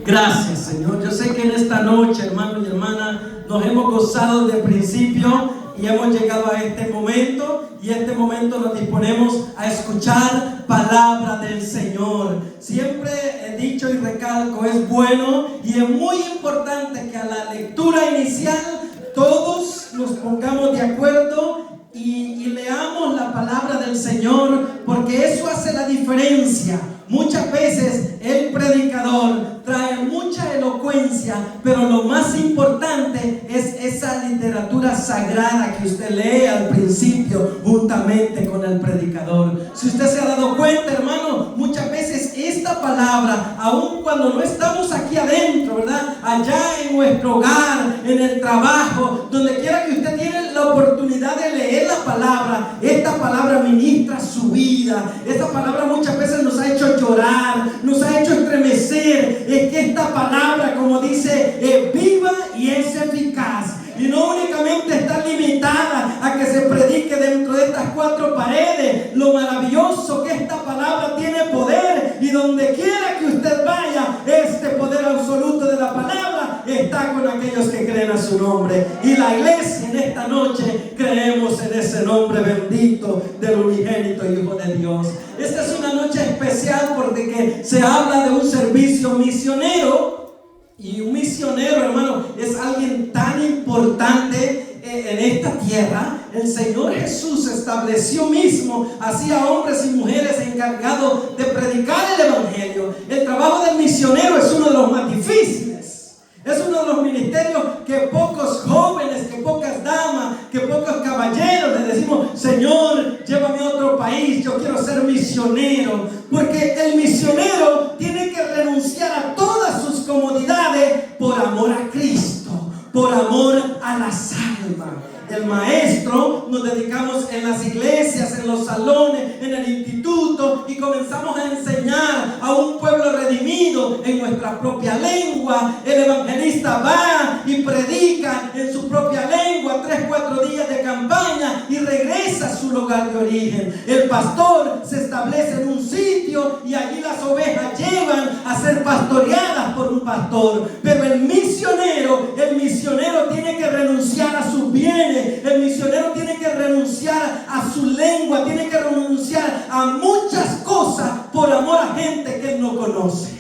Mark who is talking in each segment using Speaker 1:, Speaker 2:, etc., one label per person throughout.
Speaker 1: Gracias, Señor. Yo sé que en esta noche, hermanos y hermanas, nos hemos gozado de principio y hemos llegado a este momento, y en este momento nos disponemos a escuchar palabra del Señor. Siempre he dicho y recalco, es bueno y es muy importante que a la lectura inicial todos nos pongamos de acuerdo y leamos la palabra del Señor, porque eso hace la diferencia. Muchas veces el predicador trae mucha elocuencia, pero lo más importante es esa literatura sagrada que usted lee al principio juntamente con el predicador. Si usted se ha dado cuenta, hermano, muchas veces esta palabra, aun cuando no estamos aquí adentro, ¿verdad? Allá en nuestro hogar, en el trabajo, donde quiera que usted tiene la oportunidad de leer la palabra, esta palabra ministra su vida. Esta palabra muchas veces nos ha hecho llorar, nos ha hecho estremecer. Es que esta palabra, como dice, es viva y es eficaz. Y no únicamente está limitada a que se predique dentro de estas cuatro paredes. Lo maravilloso que esta palabra tiene poder, y donde quiera que usted vaya, este poder absoluto de la palabra está con aquellos que creen a su nombre. Y la iglesia en esta noche creemos en ese nombre bendito del unigénito Hijo de Dios. Esta es una noche especial porque se habla de un servicio misionero. Y un misionero, hermano, es alguien tan importante en esta tierra. El Señor Jesús estableció mismo, hacía hombres y mujeres encargados de predicar el evangelio. El trabajo del misionero es uno de los más difíciles. Es uno de los ministerios que pocos jóvenes, que pocas damas, que pocos caballeros le decimos: Señor, llévame a otro país, yo quiero ser misionero. Porque el misionero tiene que renunciar a todas sus comodidades por amor a Cristo, por amor a las almas. El maestro nos dedicamos en las iglesias, en los salones, en el instituto, y comenzamos a enseñar a un pueblo redimido en nuestra propia lengua. El evangelista va y predica en su propia lengua 3-4 días de campaña y regresa a su lugar de origen. El pastor se establece en un sitio y allí las ovejas llevan a ser pastoreadas por un pastor. Pero el misionero tiene que renunciar a sus bienes. El misionero tiene que renunciar a su lengua, tiene que renunciar a muchas cosas por amor a gente que él no conoce.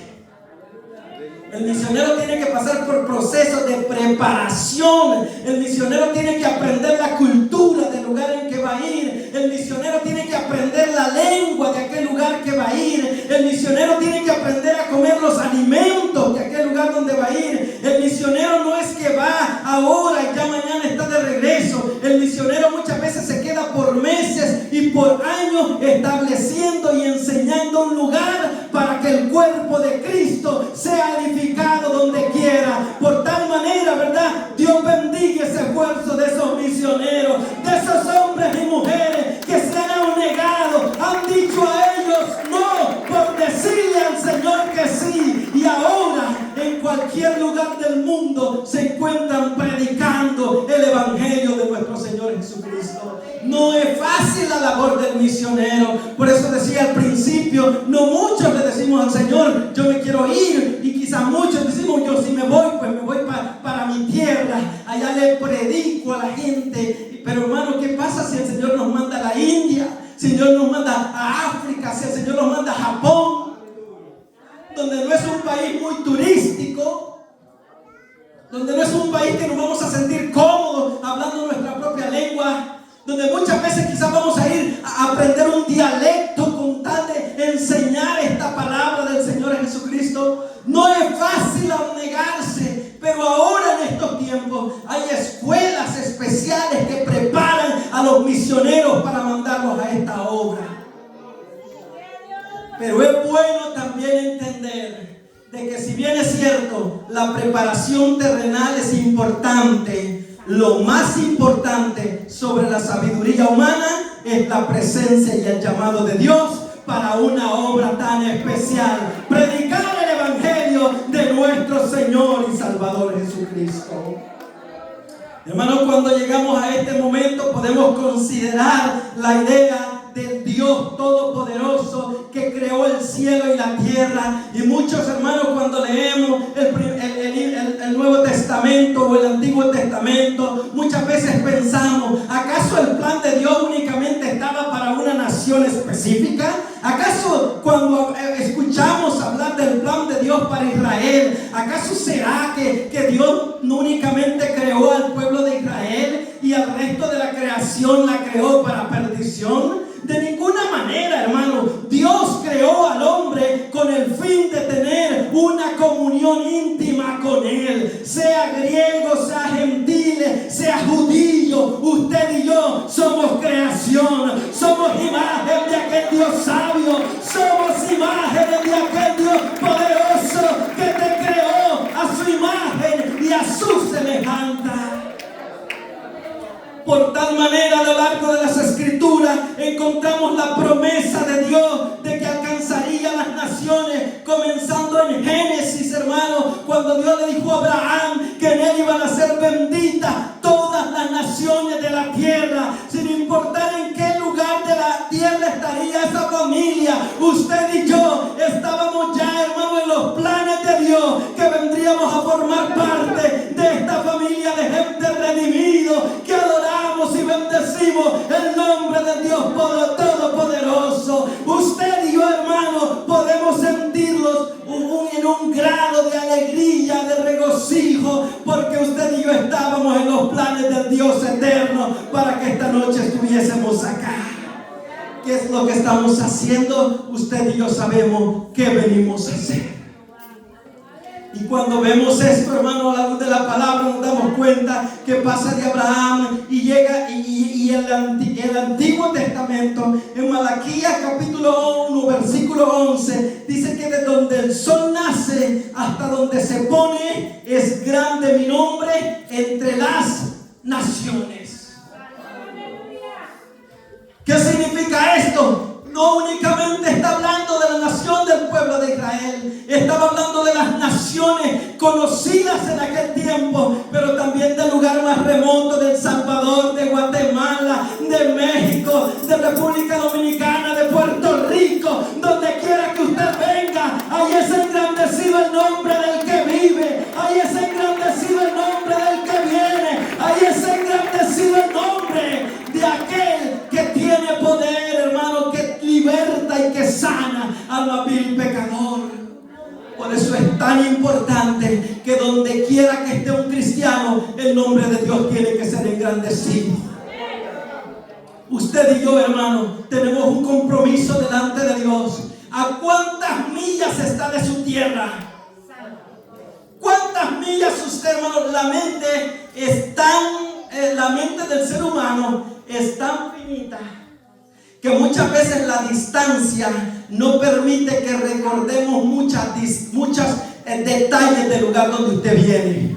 Speaker 1: El misionero tiene que pasar por procesos de preparación. El misionero tiene que aprender la cultura del lugar en que va a ir. El misionero tiene que aprender la lengua de aquel lugar que va a ir. El misionero tiene que aprender a comer los alimentos de aquel lugar donde va a ir. El misionero no es que va ahora y ya mañana está de regreso. El misionero muchas veces se queda por meses y por años estableciendo y enseñando un lugar para que el cuerpo de Cristo sea edificado donde quiera. Por tal manera, ¿verdad? Dios bendiga ese esfuerzo de esos misioneros, de esos hombres y mujeres que se han negado, han dicho a ellos no por decirle al Señor que sí, y ahora en cualquier lugar del mundo se encuentran predicando el evangelio de nuestro Señor Jesucristo. No es fácil la labor del misionero. Por eso decía al principio, no muchos le decimos al Señor: yo me quiero ir, y quizás muchos decimos: yo si me voy, pues me voy para mi tierra, allá le predico a la gente. Pero hermano, ¿qué pasa si el Señor nos manda a la India? Si el Señor nos manda a África, si el Señor nos manda a Japón, donde no es un país muy turístico, donde no es un país que nos vamos a sentir cómodos hablando nuestra propia lengua, donde muchas veces quizás vamos a ir a aprender un dialecto con tal de enseñar esta palabra del Señor Jesucristo? No es fácil abnegarse, pero ahora en estos tiempos hay escuelas especiales que preparan a los misioneros para mandarlos a esta obra. Pero es bueno también entender de que si bien es cierto, la preparación terrenal es importante, lo más importante sobre la sabiduría humana es la presencia y el llamado de Dios para una obra tan especial: predicar el evangelio de nuestro Señor y Salvador Jesucristo. Hermanos, cuando llegamos a este momento podemos considerar la idea del Dios Todopoderoso que creó el cielo y la tierra. Y muchos hermanos, cuando leemos el Nuevo Testamento o el Antiguo Testamento, muchas veces pensamos, ¿acaso el plan de Dios únicamente estaba para una nación específica? ¿Acaso cuando escuchamos hablar del plan de Dios para Israel, acaso será que Dios no únicamente creó al pueblo de Israel y al resto de la creación la creó para perdición? De ninguna manera, hermano. Dios creó al hombre con el fin de tener una comunión íntima con Él. Sea griego, sea gentil, sea judío, usted y yo somos creación. Somos imagen de aquel Dios sabio. Somos imágenes de aquel Dios poderoso que te creó a su imagen y a su semejanza. Por tal manera, a lo largo de las Escrituras encontramos la promesa de Dios de que alcanzaría las naciones, comenzando en Génesis, hermano, cuando Dios le dijo a Abraham que en él iban a ser benditas todas las naciones de la tierra, sin importar en qué lugar de la tierra estaría esa familia. Usted y yo estábamos ya, hermano, en los planes de Dios, que vendríamos a formar parte de esta familia de gente redimido, que adoramos y bendecimos el nombre de Dios Todopoderoso. Usted y yo, hermano, podemos sentirlos en un grado de alegría, de regocijo, porque usted y yo estábamos en los planes del Dios eterno para que esta noche estuviésemos acá. ¿Qué es lo que estamos haciendo? Usted y yo sabemos qué venimos a hacer. Y cuando vemos esto, hermano, a la luz de la palabra, nos damos cuenta que pasa de Abraham y llega y el Antiguo Testamento, en Malaquías capítulo 1, versículo 11, dice que de donde el sol nace hasta donde se pone, es grande mi nombre entre las naciones. ¿Qué significa esto? No únicamente está hablando de la nación del pueblo de Israel, estaba hablando de las naciones conocidas en aquel tiempo, pero también del lugar más remoto, de El Salvador, de Guatemala, de México, de República Dominicana, de Puerto Rico. Donde quiera que usted venga, ahí es engrandecido el nombre del que vive, ahí es engrandecido el nombre del que viene, ahí es engrandecido el nombre de aquel que tiene poder, hermano, que liberta y que sana al vil pecador. Por eso es tan importante que donde quiera que esté un cristiano, el nombre de Dios tiene que ser engrandecido. Usted y yo, hermano, tenemos un compromiso delante de Dios. ¿A cuántas millas está de su tierra? ¿Cuántas millas usted, hermano? La mente del ser humano es tan finita que muchas veces la distancia no permite que recordemos muchos detalles del lugar donde usted viene.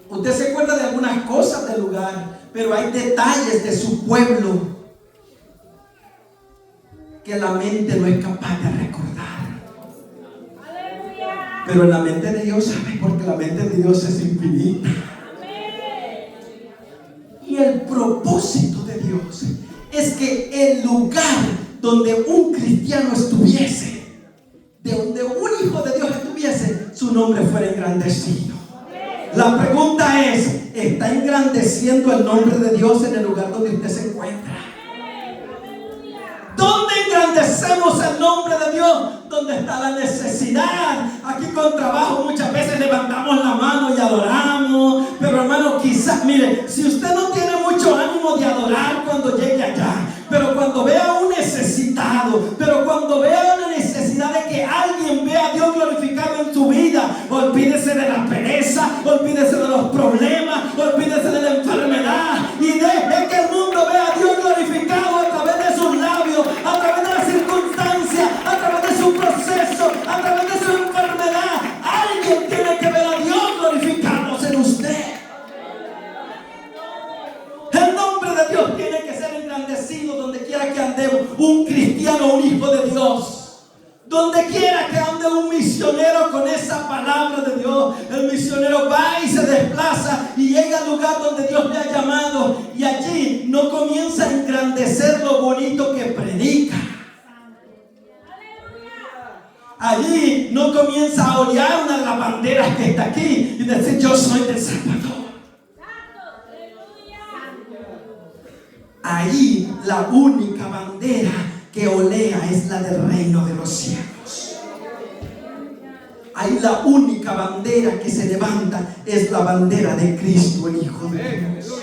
Speaker 1: Usted se acuerda de algunas cosas del lugar, pero hay detalles de su pueblo que la mente no es capaz de recordar. Pero en la mente de Dios, ¿sabe? Porque la mente de Dios es infinita. Y el propósito de Dios es que el lugar donde un cristiano estuviese, de donde un hijo de Dios estuviese, su nombre fuera engrandecido. La pregunta es, ¿está engrandeciendo el nombre de Dios en el lugar donde usted se encuentra? ¿Dónde engrandecemos el nombre de Dios? ¿Dónde está la necesidad? Aquí con trabajo muchas veces levantamos la mano y adoramos. Pero hermano, quizás, mire, si usted no tiene mucho ánimo de adorar cuando llegue allá, pero cuando vea a un necesitado, pero cuando vea una necesidad de que alguien vea a Dios glorificado en su vida, olvídese de la pereza, olvídese de los problemas, olvídese de la enfermedad y deje que el mundo vea a Dios glorificado a través de sus labios, a través de las circunstancias, a través de su proceso, a través de su enfermedad. Alguien tiene que ver a Dios glorificándose en usted. El nombre de Dios tiene que ser engrandecido donde quiera que andemos. Un cristiano, un hijo de Dios, donde quiera que ande un misionero con esa palabra de Dios, el misionero va y se desplaza y llega al lugar donde Dios le ha llamado, y allí no comienza a engrandecer lo bonito que predica, Allí no comienza a olear una de las banderas que está aquí y decir yo soy del Salvador. Allí la única bandera que olea es la del reino de los cielos. Ahí la única bandera que se levanta es la bandera de Cristo, el Hijo de Dios.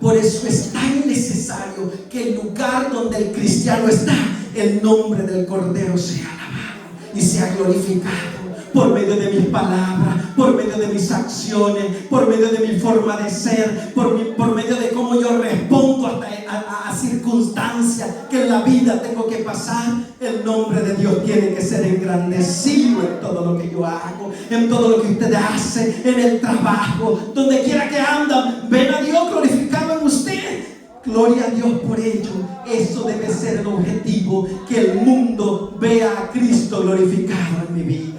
Speaker 1: Por eso es tan necesario que el lugar donde el cristiano está, el nombre del Cordero sea alabado y sea glorificado por medio de mis palabras, por medio de mis acciones, por medio de mi forma de ser, por medio de cómo yo respondo a circunstancias que en la vida tengo que pasar. El nombre de Dios tiene que ser engrandecido en todo lo que yo hago, en todo lo que usted hace, en el trabajo, donde quiera que andan. Ven a Dios glorificado en usted. Gloria a Dios por ello. Eso debe ser el objetivo, que el mundo vea a Cristo glorificado en mi vida.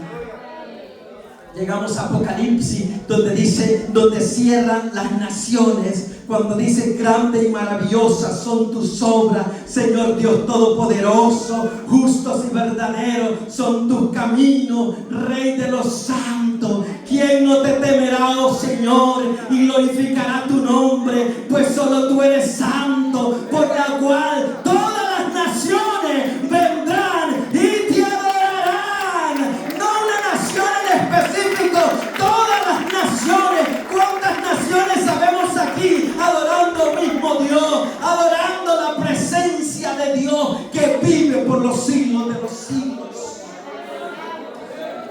Speaker 1: Llegamos a Apocalipsis, donde dice, donde cierran las naciones, cuando dice grande y maravillosas son tus obras, Señor Dios Todopoderoso, justos y verdaderos son tus caminos, Rey de los santos. ¿Quién no te temerá, oh Señor, y glorificará tu nombre? Pues solo tú eres santo, por la cual todas las naciones vendrán y te adorarán. No una nación en específico, todas las naciones. ¿Cuántas naciones sabemos aquí adorando al mismo Dios, adorando la presencia de Dios que vive por los siglos de los siglos?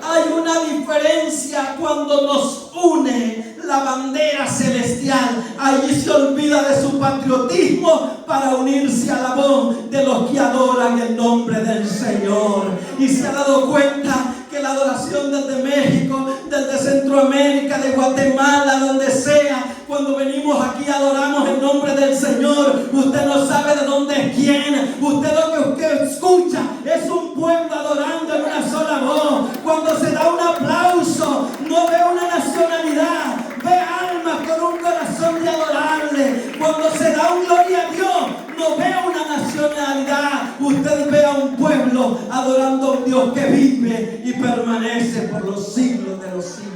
Speaker 1: Hay una diferencia cuando nos une la bandera celestial. Allí se olvida de su patriotismo para unirse a la voz de los que adoran el nombre del Señor. Y se ha dado cuenta que la adoración desde México, desde Centroamérica, de Guatemala, donde sea, cuando venimos aquí adoramos el nombre del Señor. Usted no sabe de dónde es quién. Usted lo que usted escucha es un pueblo adorando en una sola voz. Cuando se da un aplauso, no ve una nacionalidad, ve almas con un corazón de adorarle. Cuando se da un gloria a Dios, no ve una nacionalidad, usted ve a un pueblo adorando a un Dios que vive y permanece por los siglos de los siglos.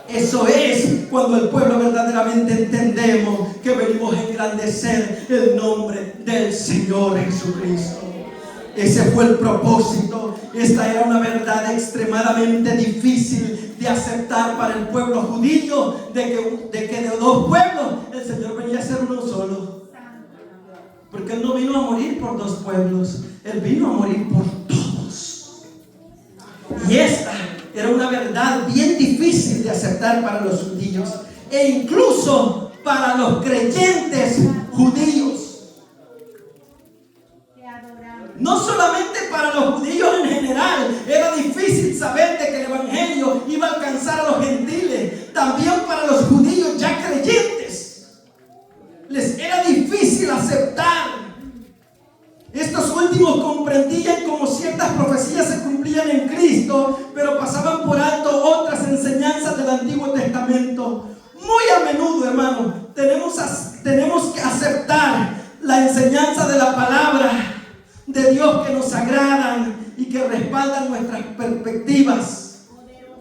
Speaker 1: Eso es cuando el pueblo verdaderamente entendemos que venimos a engrandecer el nombre del Señor Jesucristo. Ese fue el propósito. Esta era una verdad extremadamente difícil de aceptar para el pueblo judío, de que de dos pueblos el Señor venía a ser uno solo. Porque Él no vino a morir por dos pueblos, Él vino a morir por todos. Y esta era una verdad bien difícil de aceptar para los judíos e incluso para los creyentes judíos. No solamente para los judíos en general era difícil saber de que el evangelio iba a alcanzar a los gentiles, también para los judíos ya creyentes les era difícil aceptar. Estos últimos comprendían como ciertas profecías se cumplían en Cristo, pero pasaban por alto otras enseñanzas del Antiguo Testamento. Muy a menudo, hermanos, tenemos que aceptar la enseñanza de la palabra de Dios que nos agradan y que respaldan nuestras perspectivas,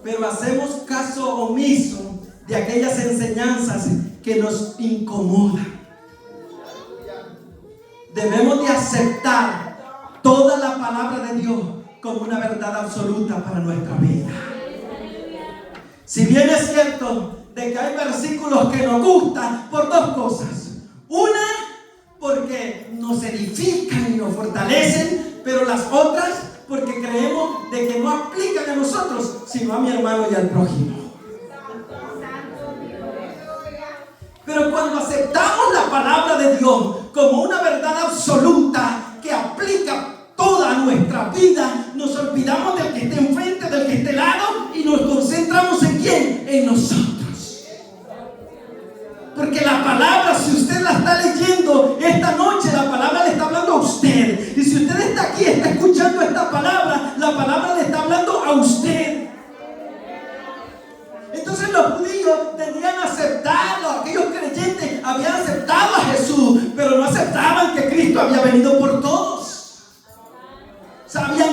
Speaker 1: pero hacemos caso omiso de aquellas enseñanzas que nos incomodan. Debemos de aceptar toda la palabra de Dios como una verdad absoluta para nuestra vida. Si bien es cierto de que hay versículos que nos gustan por dos cosas. Una, porque nos edifican y nos fortalecen, pero las otras porque creemos de que no aplican a nosotros, sino a mi hermano y al prójimo. Pero cuando aceptamos la palabra de Dios como una verdad absoluta que aplica toda nuestra vida, nos olvidamos del que esté enfrente, del que esté al lado y nos concentramos ¿en quién? En nosotros. Porque la palabra, si usted la está leyendo esta noche, la palabra le está hablando a usted. Y si usted está aquí, está escuchando esta palabra, la palabra le está hablando a usted. Entonces los judíos tenían aceptado, aquellos creyentes habían aceptado a Jesús, pero no aceptaban que Cristo había venido por todos. Sabían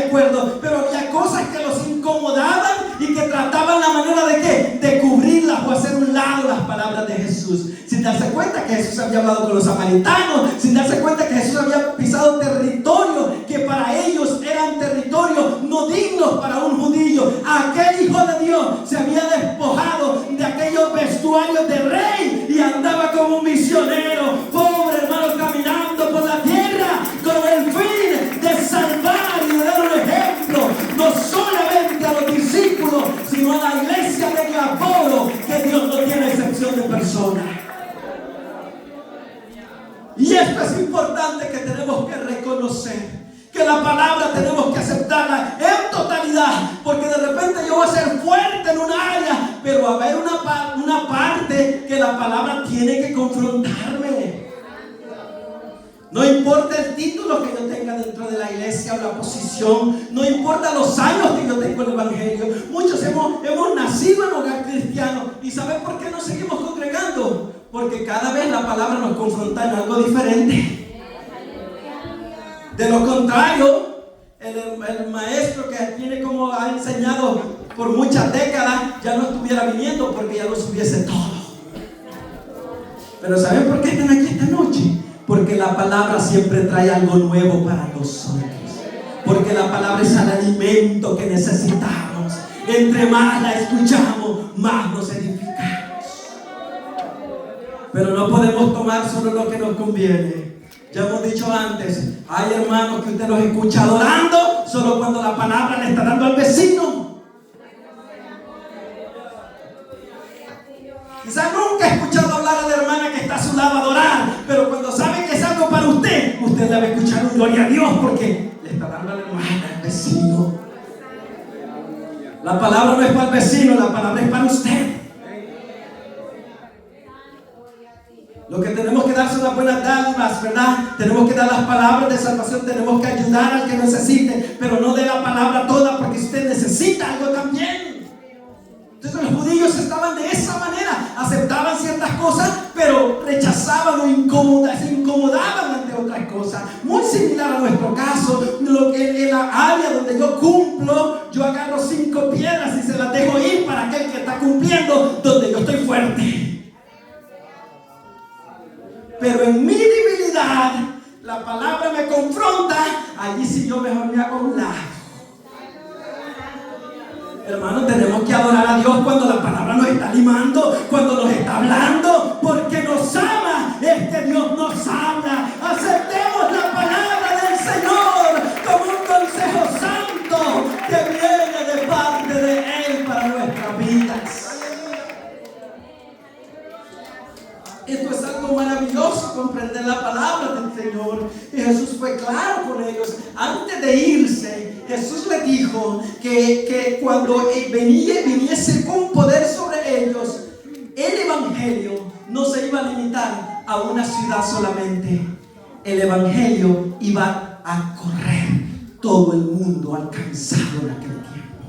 Speaker 1: recuerdo, pero había cosas que los incomodaban y que trataban la manera de ¿qué? De cubrirlas o hacer un lado las palabras de Jesús, sin darse cuenta que Jesús había hablado con los samaritanos, sin darse cuenta que Jesús había pisado territorio que para ellos eran territorios no dignos para un judío. Aquel hijo de Dios se había despojado de aquellos vestuarios de rey y andaba como un misionero, pobre hermano, caminando por la tierra con el fin de salvar y de dar un ejemplo, no solamente a los discípulos, sino a la iglesia de Apolo, que Dios no tiene excepción de personas. Y esto es importante, que tenemos que reconocer que la palabra tenemos que aceptarla en totalidad, porque de repente yo voy a ser fuerte en un área, pero va a haber una parte que la palabra tiene que confrontarme. No importa el título que yo tenga dentro de la iglesia o la posición, no importa los años que yo tengo en el evangelio. Muchos hemos nacido en hogar cristiano, y ¿saben por qué nos seguimos congregando? Porque cada vez la palabra nos confronta en algo diferente. De lo contrario, el maestro que tiene como ha enseñado por muchas décadas ya no estuviera viniendo, porque ya lo supiese todo. Pero ¿saben por qué están aquí esta noche? Porque la palabra siempre trae algo nuevo para nosotros. Porque la palabra es el alimento que necesitamos. Entre más la escuchamos, más nos edificamos. Pero no podemos tomar solo lo que nos conviene. Ya hemos dicho antes, hay hermanos que usted los escucha adorando solo cuando la palabra le está dando al vecino. Quizás nunca he escuchado hablar a la hermana que está a su lado adorar, pero cuando sabe que es algo para usted, usted debe escuchar un gloria a Dios, porque le está dando a la hermana, al vecino. La palabra no es para el vecino, la palabra es para usted. Lo que tenemos que dar son las buenas dádivas, ¿verdad? Tenemos que dar las palabras de salvación, tenemos que ayudar al que necesite, pero no de la palabra toda, porque usted necesita algo también. Entonces los judíos estaban de esa manera, aceptaban ciertas cosas, pero rechazaban o se incomodaban ante otras cosas. Muy similar a nuestro caso, lo que en la área donde yo cumplo, yo agarro 5 piedras y se las dejo ir para aquel que está cumpliendo donde yo estoy fuerte. Pero en mi debilidad, la palabra me confronta, allí sí yo mejor me hago a un lado. Hermanos, tenemos que adorar a Dios cuando la palabra nos está animando, cuando nos está hablando, porque nos ama. Este Dios nos habla. Aceptemos la palabra del Señor como un consejo santo que viene de parte de Él para nuestras vidas. Esto es algo maravilloso, comprender la palabra del Señor. Y Jesús fue claro con ellos. Antes de irse, Jesús les dijo que cuando viniese con poder sobre ellos, el evangelio no se iba a limitar a una ciudad solamente. El evangelio iba a correr todo el mundo alcanzado en aquel tiempo.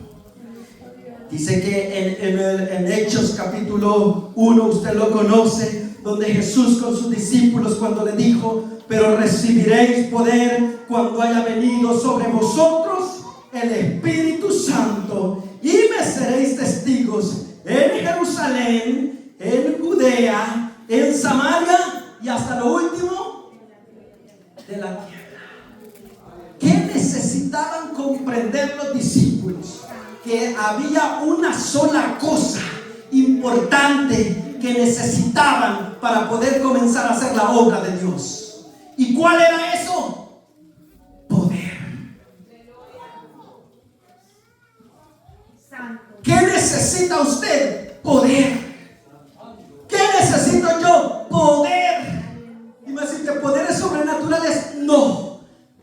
Speaker 1: Dice que en Hechos capítulo 1, usted lo conoce, donde Jesús con sus discípulos, cuando le dijo: pero recibiréis poder cuando haya venido sobre vosotros el Espíritu Santo, y me seréis testigos en Jerusalén, en Judea, en Samaria y hasta lo último de la tierra. ¿Qué necesitaban comprender los discípulos? Que había una sola cosa importante que necesitaban para poder comenzar a hacer la obra de Dios. ¿Y cuál era eso? Poder. ¿Qué necesita usted? Poder. ¿Qué necesito yo? Poder. Y me dice, ¿poderes sobrenaturales? No.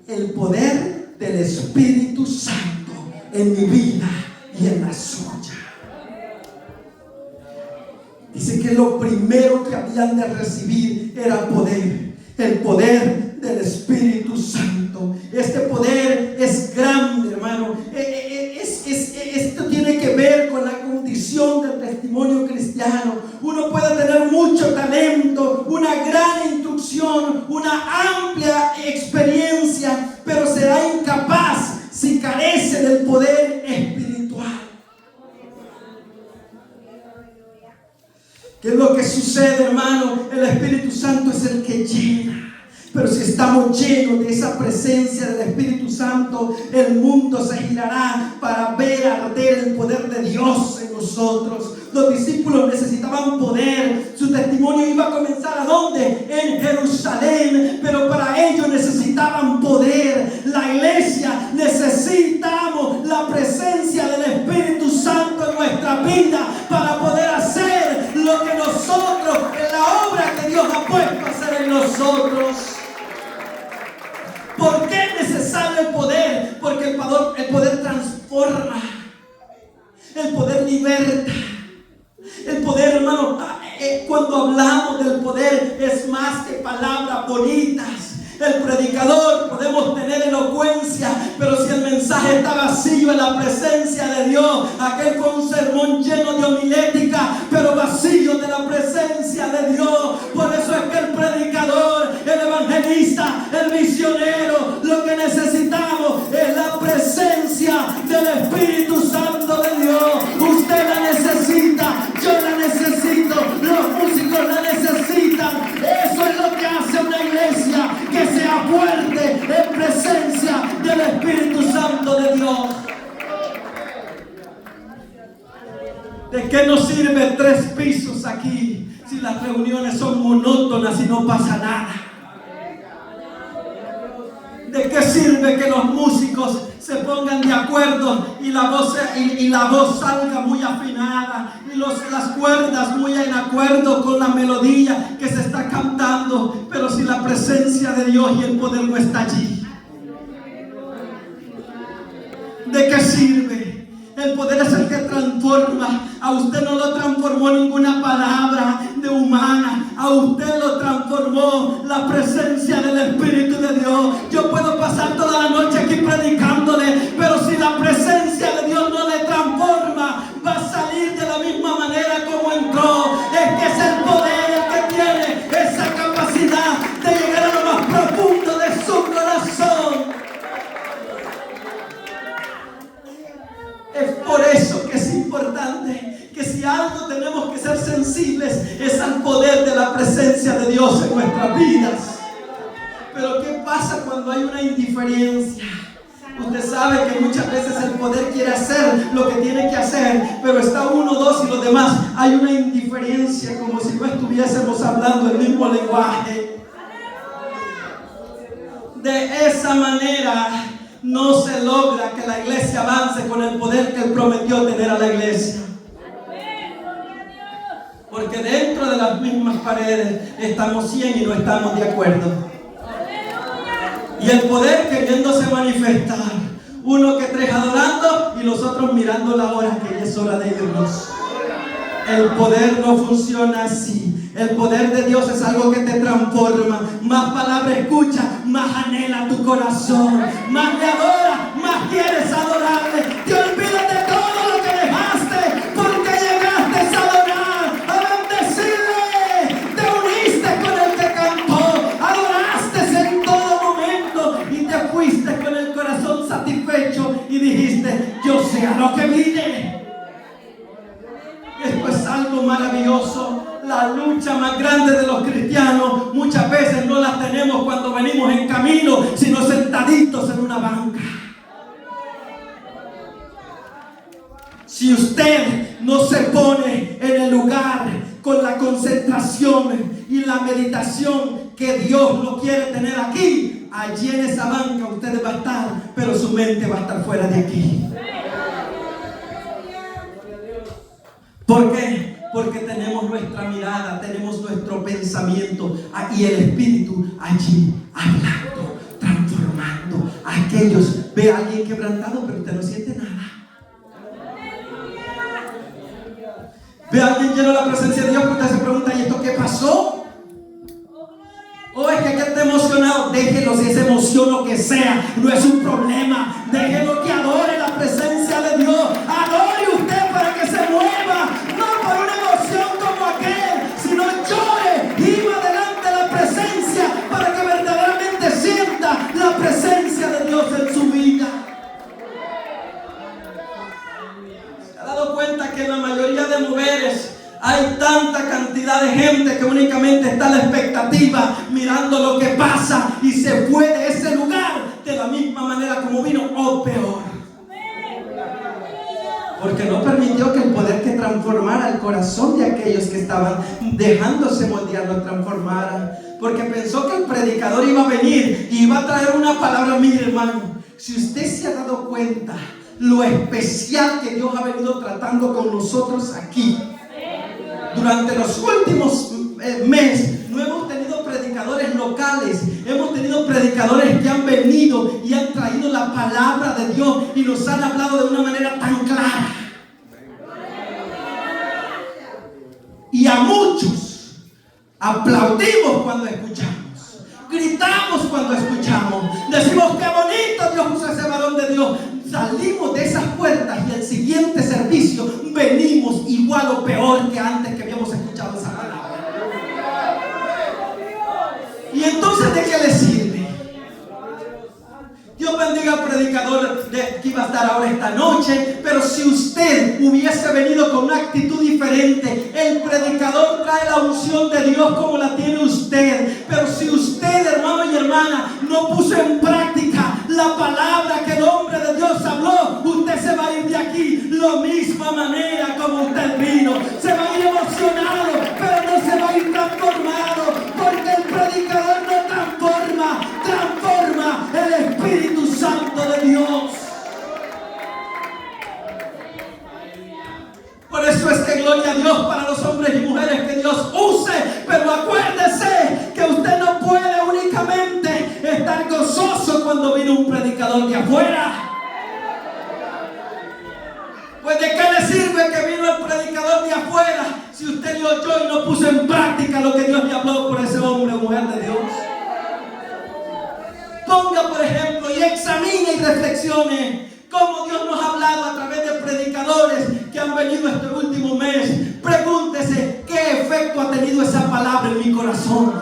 Speaker 1: El poder del Espíritu Santo en mi vida y en la suya. Dice que lo primero que habían de recibir era poder, el poder del Espíritu Santo. Este poder es grande, hermano. Esto tiene que ver con la condición del testimonio cristiano. Uno puede tener mucho talento, una gran instrucción, una amplia experiencia, pero será incapaz si carece el poder espiritual. ¿Qué es lo que sucede, hermano? El Espíritu Santo es el que llena. Pero si estamos llenos de esa presencia del Espíritu Santo, el mundo se girará para ver arder el poder de Dios en nosotros. Los discípulos necesitaban poder. Su testimonio iba a comenzar ¿a dónde? En Jerusalén. Pero para ello necesitaban poder. La iglesia necesitamos la presencia del Espíritu Santo en nuestra vida para poder hacer lo que nosotros, en la obra que Dios ha puesto a hacer en nosotros. ¿Por qué es necesario el poder? Porque el poder transforma. El poder liberta. El poder, hermano, cuando hablamos del poder es más que palabras bonitas. El predicador, podemos tener elocuencia, pero si el mensaje está vacío en la presencia de Dios, aquel fue un sermón lleno de homilética, pero vacío de la presencia de Dios. Por eso es que el predicador, el evangelista, el misionero, lo que necesitamos es la presencia del Espíritu Santo de Dios. Usted la necesita, yo la necesito, los músicos la necesitan. Eso es lo que hace una iglesia que sea fuerte en presencia del Espíritu Santo de Dios. ¿De qué nos sirve 3 pisos aquí si las reuniones son monótonas y no pasa nada? ¿De qué sirve que los músicos se pongan de acuerdo y la voz salga muy afinada y las cuerdas muy en acuerdo con la melodía que se está cantando, pero si la presencia de Dios y el poder no está allí? ¿De qué sirve? El poder es el que transforma. A usted no lo transformó ninguna palabra de humana. A usted lo transformó la presencia del Espíritu de Dios. Yo puedo pasar toda la noche aquí predicándole, pero si la presencia de Dios no le transforma, va a salir de la misma manera como entró. Es que es el poder el que tiene esa capacidad de llegar a lo más profundo de su corazón. Es por eso que es importante que si algo tenemos que ser sensibles es al poder de la presencia de Dios en nuestras vidas. Pero ¿qué pasa cuando hay una indiferencia? Usted sabe que muchas veces el poder quiere hacer lo que tiene que hacer, pero está uno, dos y los demás. Hay una indiferencia, como si no estuviésemos hablando el mismo lenguaje. De esa manera no se logra que la iglesia avance con el poder que Él prometió tener a la iglesia. Porque dentro de las mismas paredes estamos 100 y no estamos de acuerdo. Y el poder queriéndose manifestar. 1 que 3 adorando y los otros mirando la hora que ya es hora de irnos. El poder no funciona así. El poder de Dios es algo que te transforma. Más palabra escucha, más anhela tu corazón. Más le adora, más quieres adorarle. Te olvidas de todo lo que dejaste, porque llegaste a adorar, a bendecirle. Te uniste con el que cantó, adoraste en todo momento y te fuiste con el corazón satisfecho y dijiste: yo sé a lo que vine. Esto es algo maravilloso. La lucha más grande de los cristianos muchas veces no la tenemos cuando venimos en camino, sino sentaditos en una banca. Si usted no se pone en el lugar con la concentración y la meditación que Dios lo quiere tener aquí, allí en esa banca usted va a estar, pero su mente va a estar fuera de aquí. ¿Por qué? Porque tenemos nuestra mirada, tenemos nuestro pensamiento y el Espíritu allí hablando, transformando a aquellos. Ve a alguien quebrantado, pero usted no siente nada. Ve a alguien lleno de la presencia de Dios, pero usted se pregunta: ¿y esto qué pasó? O es que aquel está emocionado. Déjelo, si es emoción lo que sea, no es un problema. Déjelo que adore la presencia de Dios. Adore usted para que se mueva, no por una emoción como aquel, sino llore y va delante de la presencia para que verdaderamente sienta la presencia de Dios en su vida. Hay tanta cantidad de gente que únicamente está a la expectativa, mirando lo que pasa, y se fue de ese lugar de la misma manera como vino o peor. Porque no permitió que el poder que transformara el corazón de aquellos que estaban dejándose moldear lo transformara. Porque pensó que el predicador iba a venir y iba a traer una palabra. Mire, hermano, si usted se ha dado cuenta lo especial que Dios ha venido tratando con nosotros aquí durante los últimos meses, no hemos tenido predicadores locales, hemos tenido predicadores que han venido y han traído la palabra de Dios y nos han hablado de una manera tan clara. Y a muchos aplaudimos cuando escuchamos, gritamos cuando escuchamos, decimos qué bonito Dios usa ese varón de Dios. Salimos de esas puertas y el siguiente servicio venimos igual o peor que antes que habíamos escuchado esa palabra. Y entonces, ¿de qué le sirve? Dios bendiga al predicador que iba a estar ahora esta noche. Pero si usted hubiese venido con una actitud diferente, el predicador trae la unción de Dios como la tiene usted. Pero si usted, hermano y hermana, no puso en práctica la palabra que el hombre de Dios habló, usted se va a ir de aquí la misma manera como usted vino. Se va a ir emocionado, pero no se va a ir transformado, porque el predicador no transforma el Espíritu Santo de Dios. Por eso es que gloria a Dios para los hombres y mujeres que Dios use. Pero acuérdese que usted no puede únicamente estar gozoso cuando vino un predicador de afuera. Pues ¿de qué le sirve que vino el predicador de afuera si usted le oyó y no puso en práctica lo que Dios le habló por ese hombre o mujer de Dios? Ponga, por ejemplo, y examine y reflexione cómo Dios nos ha hablado a través de predicadores que han venido este último mes. Pregúntese qué efecto ha tenido esa palabra en mi corazón.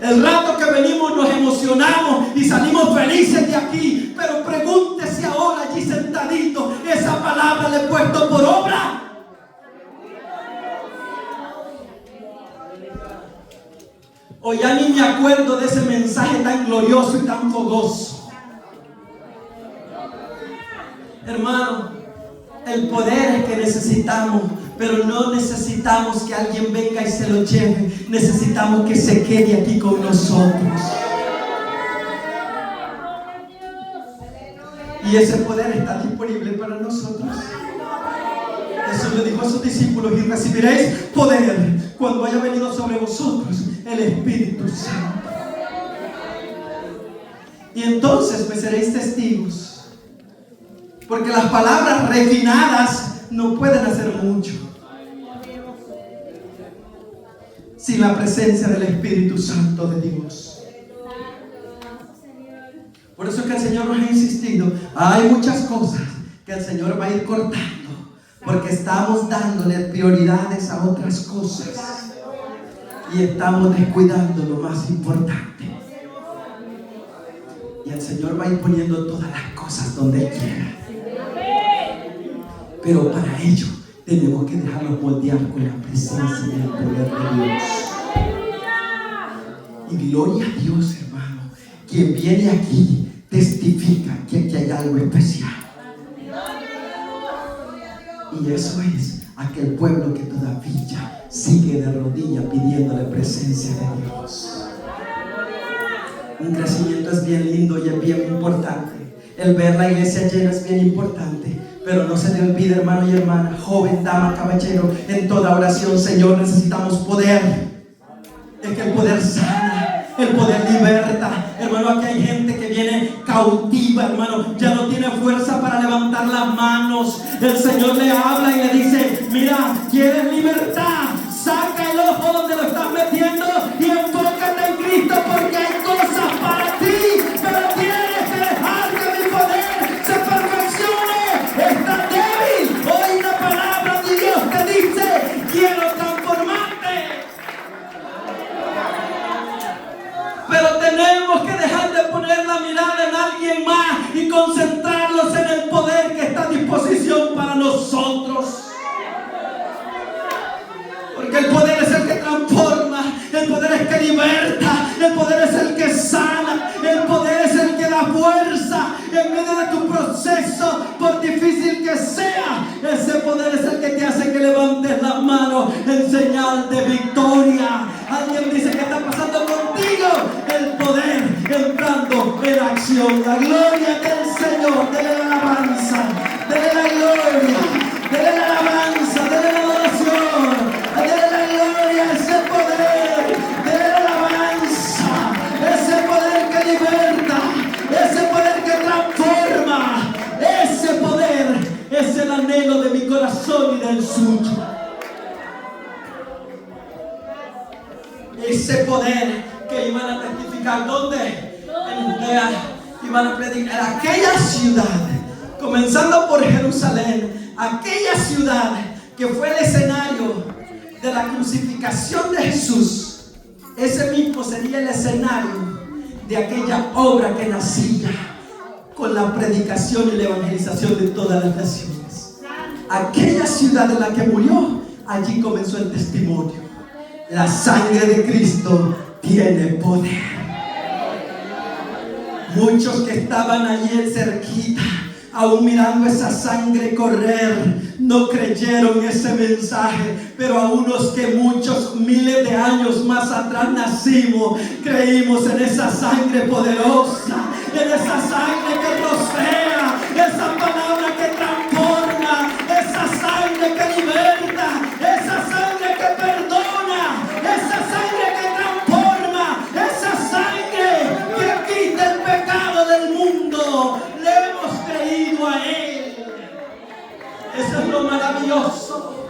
Speaker 1: El rato que venimos nos emocionamos y salimos felices de aquí, pero pregúntese ahora allí sentadito, ¿esa palabra le he puesto por obra? O ya ni me acuerdo de ese mensaje tan glorioso y tan fogoso. Hermano, el poder es que necesitamos, pero no necesitamos que alguien venga y se lo lleve. Necesitamos que se quede aquí con nosotros. Y ese poder está disponible para nosotros. Jesús le dijo a sus discípulos: y recibiréis poder cuando haya venido sobre vosotros el Espíritu Santo. Y entonces me seréis testigos. Porque las palabras refinadas no pueden hacer mucho sin la presencia del Espíritu Santo de Dios. Por eso es que el Señor nos ha insistido. Hay muchas cosas que el Señor va a ir cortando, porque estamos dándole prioridades a otras cosas y estamos descuidando lo más importante. Y el Señor va a ir poniendo todas las cosas donde Él quiera. Pero para ello tenemos que dejarnos moldear con la presencia y el poder de Dios. Y gloria a Dios, hermano. Quien viene aquí testifica que aquí hay algo especial. Y eso es aquel pueblo que todavía sigue de rodillas pidiéndole presencia de Dios. Un crecimiento es bien lindo y es bien importante. El ver la iglesia llena es bien importante. Pero no se le olvide, hermano y hermana, joven, dama, caballero, en toda oración: Señor, necesitamos poder. Es que el poder sana, el poder liberta. Hermano, aquí hay gente que viene cautiva, hermano, ya no tiene fuerza para levantar las manos. El Señor le habla y le dice: mira, ¿quieres libertad? Saca el ojo donde lo estás metiendo y enfócate en Cristo, porque hay cosas para ti, pero tienes que dejar que mi poder se perfeccione. Estás débil. Hoy la palabra de Dios te dice: quiero transformarte. Pero tenemos que dejar de poner la mirada en alguien más y concentrarnos en el poder que está a disposición para nosotros. liberta, el poder es el que sana, el poder es el que da fuerza en medio de tu proceso, por difícil que sea. Ese poder es el que te hace que levantes las manos en señal de victoria. Alguien dice que está pasando contigo, el poder entrando en acción. La gloria del Señor, dele la alabanza, dele la gloria, dele la alabanza, dele la adoración, dele la gloria a ese poder, dele la alabanza, ese poder que liberta, ese poder que transforma. Ese poder es el anhelo de mi corazón y del suyo. Ese poder que iban a testificar, ¿dónde? En Judea. Iban a predicar en aquella ciudad, comenzando por Jerusalén, aquella ciudad que fue el escenario de la crucificación de Jesús. Ese mismo sería el escenario de aquella obra que nacía con la predicación y la evangelización de todas las naciones. Aquella ciudad en la que murió, allí comenzó el testimonio. La sangre de Cristo tiene poder. Muchos que estaban allí cerquita, aún mirando esa sangre correr, no creyeron ese mensaje. Pero a unos que muchos miles de años más atrás nacimos, creímos en esa sangre poderosa, en esa sangre que rocea, esa palabra que transforma, esa sangre que liberta, esa sangre que perdona, esa sangre que transforma, esa sangre que quita el pecado del mundo. Le hemos creído a Él. Eso es lo maravilloso.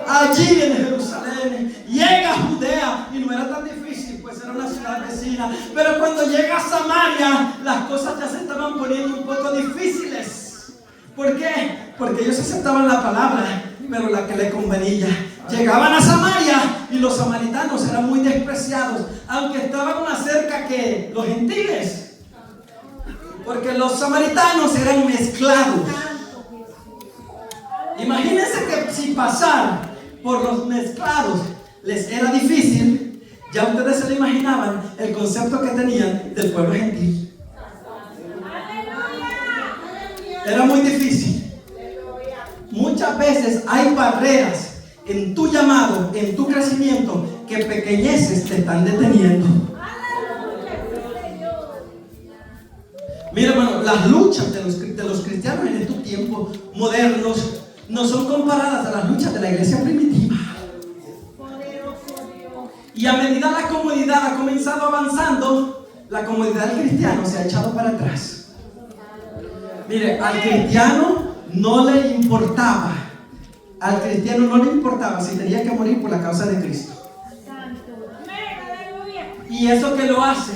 Speaker 1: Allí en Jerusalén llega a Judea, y no era tan difícil, pues era una ciudad vecina. Pero cuando llega a Samaria, las cosas ya se estaban poniendo un poco difíciles. ¿Por qué? Porque ellos aceptaban la palabra, pero la que le convenía. Llegaban a Samaria y los samaritanos eran muy despreciados, aunque estaban más cerca que los gentiles, porque los samaritanos eran mezclados. Imagínense que si pasar por los mezclados les era difícil, ya ustedes se lo imaginaban el concepto que tenían del pueblo gentil. Era muy difícil. Muchas veces hay barreras en tu llamado, en tu crecimiento, que pequeñeces te están deteniendo. Mira, hermano, las luchas de los cristianos en estos tiempos modernos no son comparadas a las luchas de la iglesia primitiva. Y a medida la comunidad ha comenzado avanzando, la comunidad del cristiano se ha echado para atrás. Mire, al cristiano no le importaba si tenía que morir por la causa de Cristo. ¿Y eso qué lo hace?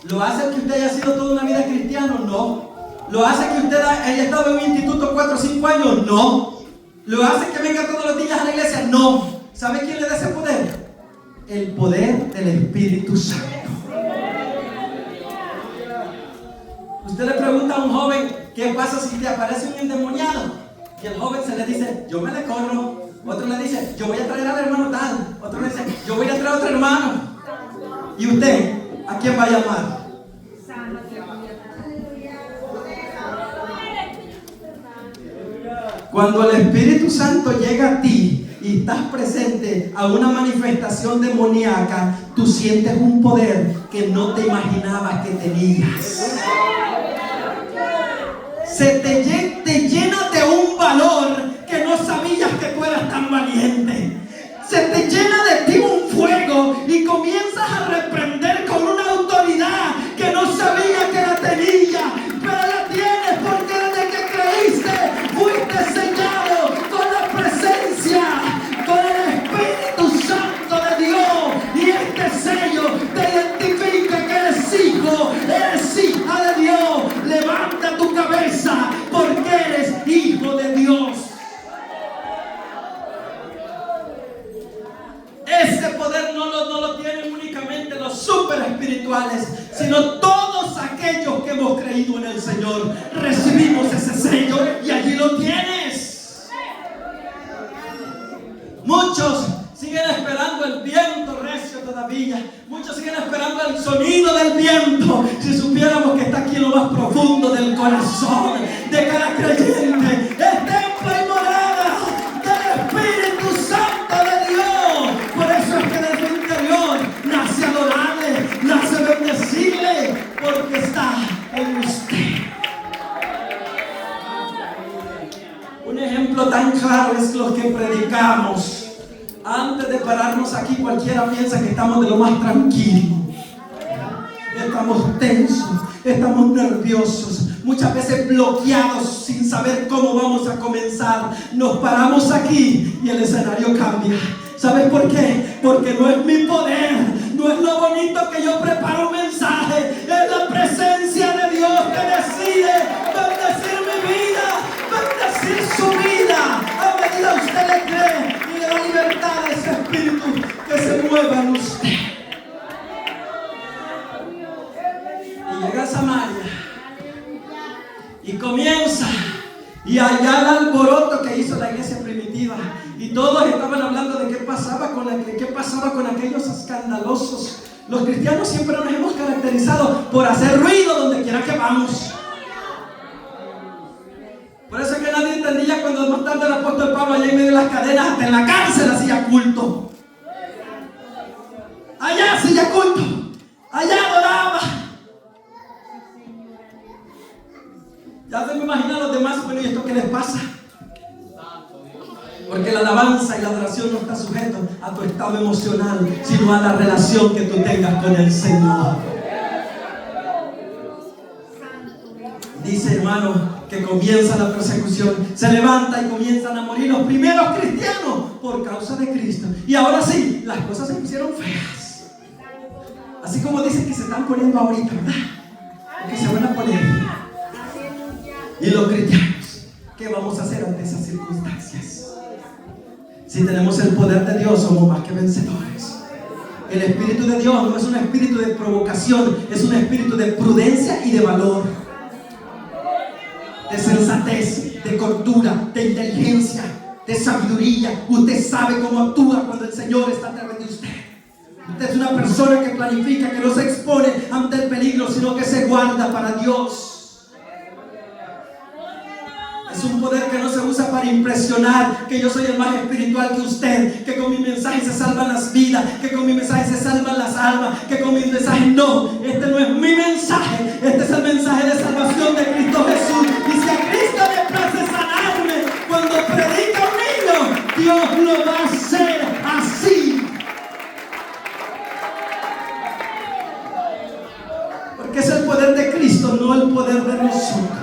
Speaker 1: ¿Lo hace que usted haya sido toda una vida cristiano? No. ¿Lo hace que usted haya estado en un instituto 4 o 5 años? No. ¿Lo hace que venga todos los días a la iglesia? No. ¿Sabe quién le da ese poder? El poder del Espíritu Santo. Usted le pregunta a un joven, ¿qué pasa si te aparece un endemoniado? Y el joven se le dice, yo me le corro. Otro le dice, yo voy a traer al hermano tal. Otro le dice, yo voy a traer a otro hermano. ¿Y usted a quién va a llamar? Cuando el Espíritu Santo llega a ti y estás presente a una manifestación demoníaca, tú sientes un poder que no te imaginabas que tenías. Te llena de un valor que no sabías que tú eras tan valiente. Se te llena de ti un fuego y comienzas a reprender con una autoridad que no sabía que la tenía, pero la tienes porque desde que creíste fuiste sellado con la presencia, con el Espíritu Santo de Dios, y este sello te identifica que eres hija de Dios. Levanta tu cabeza porque eres hijo de Dios. Ese poder no lo tienen únicamente los super espirituales, sino todos aquellos que hemos creído en el Señor. Recibimos ese sello y allí lo tienes. Muchos siguen esperando el viento recio todavía. maravilla. Muchos siguen esperando el sonido del viento. Si supiéramos que está aquí en lo más profundo del corazón de cada creyente, es templo y morada del Espíritu Santo de Dios. Por eso es que desde el interior nace adorable, nace bendecible, porque está en usted. Un ejemplo tan claro es lo que predicamos. Antes de pararnos aquí, cualquiera piensa que estamos de lo más tranquilos. Estamos tensos, estamos nerviosos, muchas veces bloqueados sin saber cómo vamos a comenzar. Nos paramos aquí y el escenario cambia. ¿Sabes por qué? Porque no es mi poder, no es lo bonito que yo preparo un mensaje, es la presencia de Dios que decide bendecir mi vida, bendecir su vida, a medida usted le cree y le da libertad a ese espíritu que se mueva en usted. Y llega a Samaria y comienza, y allá el alboroto que hizo la iglesia primitiva, y todos estaban hablando de qué pasaba con aquellos escandalosos. Los cristianos siempre nos hemos caracterizado por hacer ruido donde quiera que vamos. Por eso es que nadie entendía cuando más tarde el apóstol Pablo, allá en medio de las cadenas, hasta en la cárcel hacía culto. Allá hacía culto, allá adoraba. Ya se me imaginan los demás, bueno, ¿y esto qué les pasa? Porque la alabanza y la adoración no está sujeto a tu estado emocional, sino a la relación que tú tengas con el Señor. Dice, hermano, que comienza la persecución, se levanta y comienzan a morir los primeros cristianos por causa de Cristo. Y ahora sí, las cosas se pusieron feas. Así como dicen que se están poniendo ahorita, ¿verdad? Que se van a poner. Y los cristianos, ¿qué vamos a hacer ante esas circunstancias? Si tenemos el poder de Dios, somos más que vencedores. El Espíritu de Dios no es un espíritu de provocación, es un espíritu de prudencia y de valor, de sensatez, de cordura, de inteligencia, de sabiduría. Usted sabe cómo actúa cuando el Señor está a través de usted. Usted es una persona que planifica, que no se expone ante el peligro, sino que se guarda para Dios. Es un poder que no se usa para impresionar, que yo soy el más espiritual que usted, que con mi mensaje se salvan las vidas, que con mi mensaje se salvan las almas, que con mi mensaje no. Este no es mi mensaje, este es el mensaje de salvación de Cristo Jesús. Y si a Cristo le place sanarme cuando predica un niño, Dios lo va a hacer así. Porque es el poder de Cristo, no el poder de nosotros.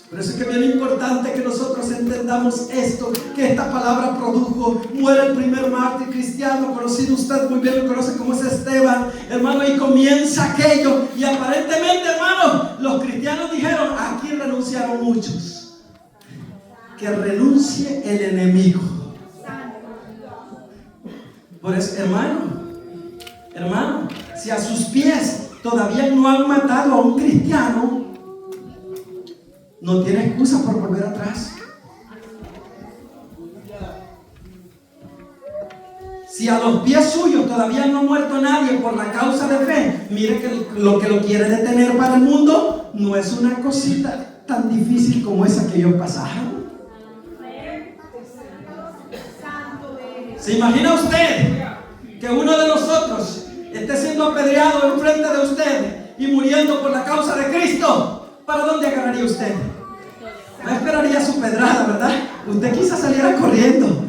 Speaker 1: Por eso es que es bien importante que nosotros entendamos esto, que esta palabra produjo. Muere el primer mártir cristiano, conocido usted muy bien, lo conoce como es Esteban, hermano, y comienza aquello. Y aparentemente, hermano, los cristianos dijeron, aquí renunciaron muchos. Que renuncie el enemigo. Por eso, hermano, si a sus pies todavía no han matado a un cristiano, no tiene excusa por volver atrás. Si a los pies suyos todavía no ha muerto nadie por la causa de fe, mire que lo quiere detener para el mundo no es una cosita tan difícil como esa que ellos pasaron. ¿Se imagina usted que uno de nosotros esté siendo apedreado en frente de usted y muriendo por la causa de Cristo? ¿Para dónde agarraría usted? No esperaría su pedrada, ¿verdad? Usted quizás saliera corriendo,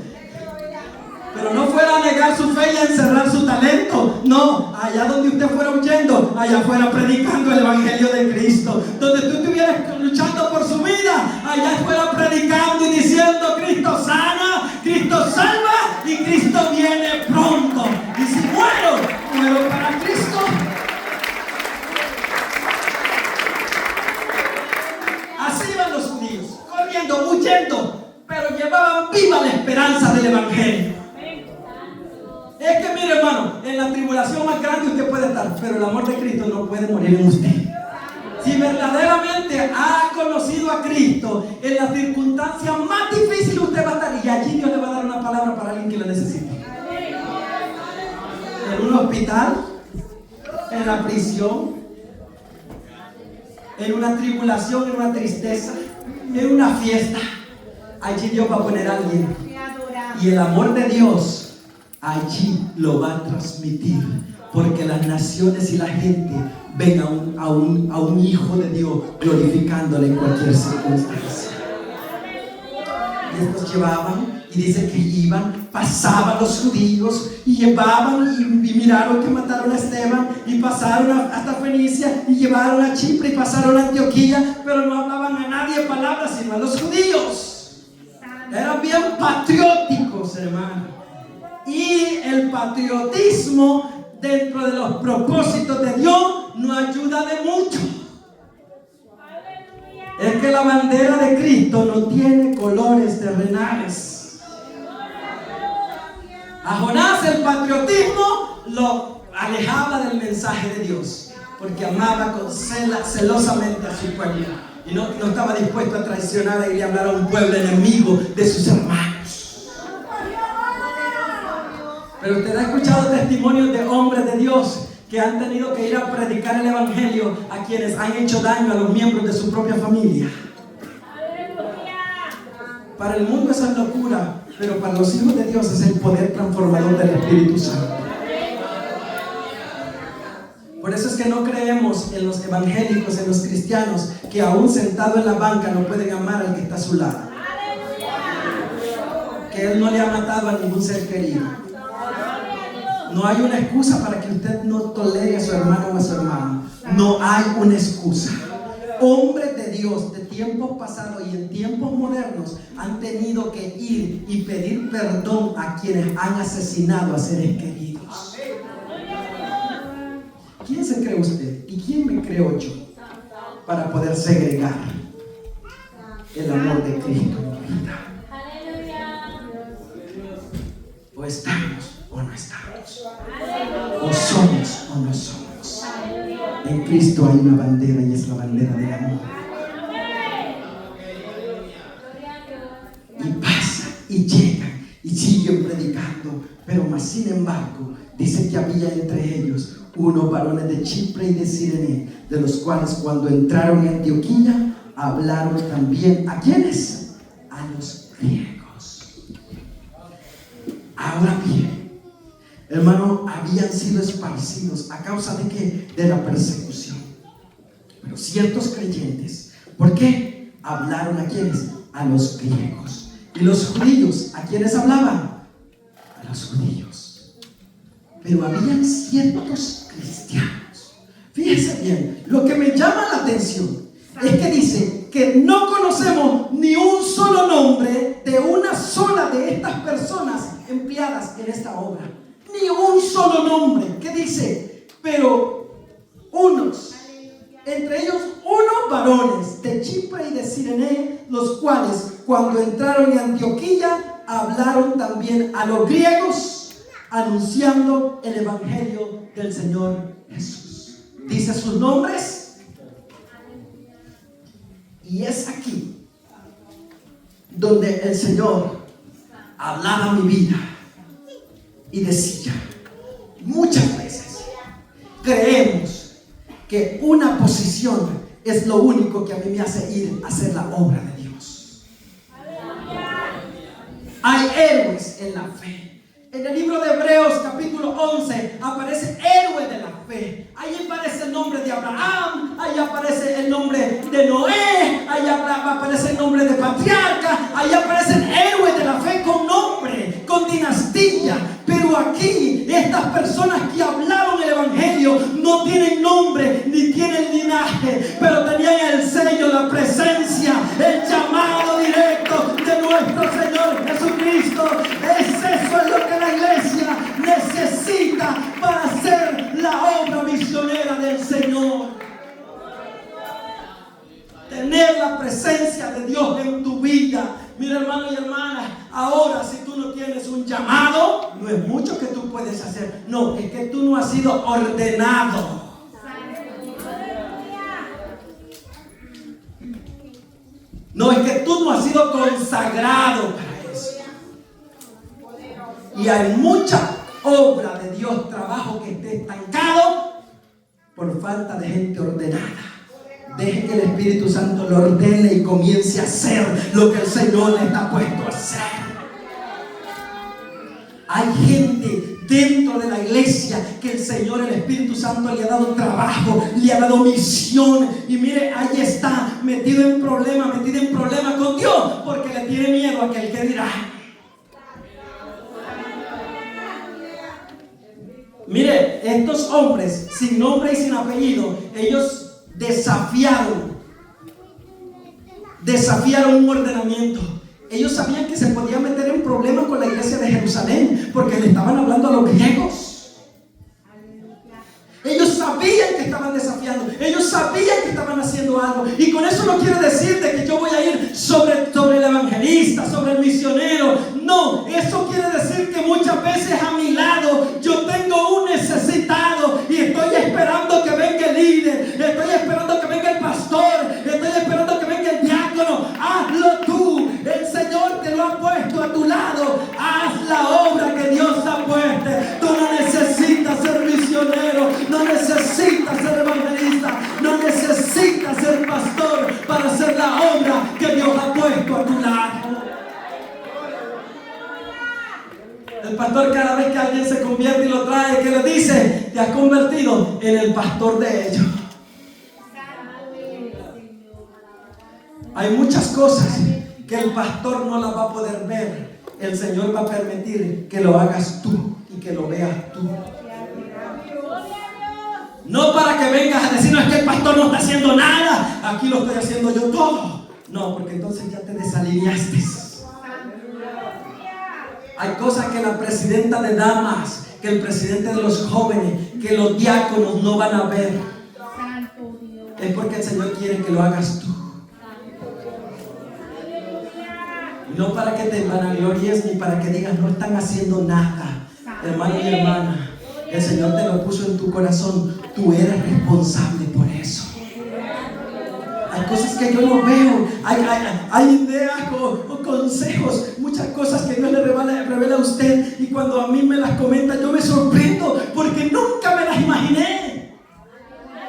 Speaker 1: pero no fuera a negar su fe y a encerrar su talento. No, allá donde usted fuera huyendo, allá fuera predicando el evangelio de Cristo. Donde tú estuvieras luchando por su vida, allá fuera predicando y diciendo: Cristo sana, Cristo salva y Cristo viene pronto. Y si muero para Cristo. Así iban los judíos, corriendo, huyendo, pero llevaban viva la esperanza del evangelio. Es que mire, hermano, en la tribulación más grande usted puede estar, pero el amor de Cristo no puede morir en usted. Si verdaderamente ha conocido a Cristo, en la circunstancia más difícil usted va a estar, y allí Dios le va a dar una palabra para alguien que la necesite. hospital, en la prisión, en una tribulación, en una tristeza, en una fiesta. Allí Dios va a poner a alguien. Y el amor de Dios allí lo va a transmitir. Porque las naciones y la gente ven a un hijo de Dios glorificándole en cualquier circunstancia. Y estos llevaban, y dice que iban, pasaban los judíos y llevaban y miraron que mataron a Esteban y pasaron hasta Fenicia y llevaron a Chipre y pasaron a Antioquía, pero no hablaban a nadie palabras sino a los judíos. Eran bien patrióticos, hermano. Y el patriotismo dentro de los propósitos de Dios no ayuda de mucho. Es que la bandera de Cristo no tiene colores terrenales. A Jonás el patriotismo lo alejaba del mensaje de Dios, porque amaba celosamente a su pueblo y no estaba dispuesto a traicionar y hablar a un pueblo enemigo de sus hermanos. Pero usted ha escuchado testimonios de hombres de Dios que han tenido que ir a predicar el evangelio a quienes han hecho daño a los miembros de su propia familia. Para el mundo eso es locura, pero para los hijos de Dios es el poder transformador del Espíritu Santo. Por eso es que no creemos en los evangélicos, en los cristianos, que aún sentado en la banca no pueden amar al que está a su lado, que Él no le ha matado a ningún ser querido. No hay una excusa para que usted no tolere a su hermano o a su hermano. No hay una excusa. Hombres de Dios de tiempos pasados y en tiempos modernos han tenido que ir y pedir perdón a quienes han asesinado a seres queridos. ¿Quién se cree usted? ¿Y quién me creo yo para poder segregar el amor de Cristo en mi vida? O estamos o no estamos, o somos o no somos. En Cristo hay una bandera y es la bandera del amor. Y pasan y llegan y siguen predicando, pero más sin embargo dice que había entre ellos unos varones de Chipre y de Cirene, de los cuales cuando entraron en Antioquía hablaron también ¿a quiénes? A los griegos. Ahora bien, hermano, habían sido esparcidos a causa de ¿qué? De la persecución. Pero ciertos creyentes, ¿por qué? Hablaron ¿a quiénes? A los griegos. Y los judíos, ¿a quiénes hablaban? A los judíos. Pero habían ciertos cristianos. Fíjense bien, lo que me llama la atención es que dice que no conocemos ni un solo nombre de una sola de estas personas empleadas en esta obra. Ni un solo nombre. ¿Qué dice? Pero unos, entre ellos unos varones de Chipre y de Cirene, los cuales cuando entraron en Antioquía hablaron también a los griegos, anunciando el evangelio del Señor Jesús. Dice sus nombres. Y es aquí donde el Señor hablaba mi vida y decía: muchas veces creemos que una posición es lo único que a mí me hace ir a hacer la obra de Dios. Hay héroes en la fe. En el libro de Hebreos capítulo 11 aparece héroe de la fe. Ahí aparece el nombre de Abraham, ahí aparece el nombre de Noé, ahí aparece el nombre de patriarca, ahí aparecen héroes de la fe con nombre, con dinastía. Pero aquí estas personas que hablaron el evangelio no tienen nombre ni tienen linaje, pero tenían el sello, la presencia, el llamado directo de nuestro Señor Jesucristo. Eso es lo que la iglesia necesita para hacer la obra misionera del Señor. Tener la presencia de Dios en tu vida. Mira, hermano y hermana, ahora si tú no tienes un llamado, no es mucho que tú puedes hacer. No, es que tú no has sido ordenado. No, es que tú no has sido consagrado para eso. Y hay mucha obra de Dios, trabajo que por falta de gente ordenada. Deje que el Espíritu Santo lo ordene y comience a hacer lo que el Señor le está puesto a hacer. Hay gente dentro de la iglesia que el Señor, el Espíritu Santo, le ha dado trabajo, le ha dado misión, y mire, ahí está, metido en problemas con Dios, porque le tiene miedo a aquel que dirá. Mire, estos hombres sin nombre y sin apellido, ellos desafiaron un ordenamiento. Ellos sabían que se podían meter en problemas con la iglesia de Jerusalén, porque le estaban hablando a los griegos. Ellos sabían que estaban desafiando, ellos sabían que estaban haciendo algo. Y con eso no quiero decirte que yo voy a ir sobre el evangelista, sobre el misionero. No, eso quiere decir que muchas veces a mi lado yo tengo un necesitado y estoy esperando que venga el líder, estoy esperando que venga el pastor, estoy esperando que venga el diácono. Hazlo tú, el Señor te lo ha puesto a tu lado. Haz la obra que Dios ha puesto. Tú no necesitas ser misionero, no necesitas ser evangelista, no necesitas ser pastor para hacer la obra que Dios ha puesto a tu lado. El pastor, cada vez que alguien se convierte y lo trae, ¿qué le dice? Te has convertido en el pastor de ellos. Hay muchas cosas que el pastor no las va a poder ver. El Señor va a permitir que lo hagas tú y que lo veas tú. No para que vengas a decir, no, es que el pastor no está haciendo nada, aquí lo estoy haciendo yo todo. No, porque entonces ya te desalineaste. Hay cosas que la presidenta de damas, que el presidente de los jóvenes, que los diáconos no van a ver. Es porque el Señor quiere que lo hagas tú. No para que te vanaglories ni para que digas no están haciendo nada. Hermano y hermana, el Señor te lo puso en tu corazón. Tú eres responsable por eso. Hay cosas que yo no veo, hay ideas o consejos, muchas cosas que Dios le revela a usted, y cuando a mí me las comenta yo me sorprendo porque nunca me las imaginé.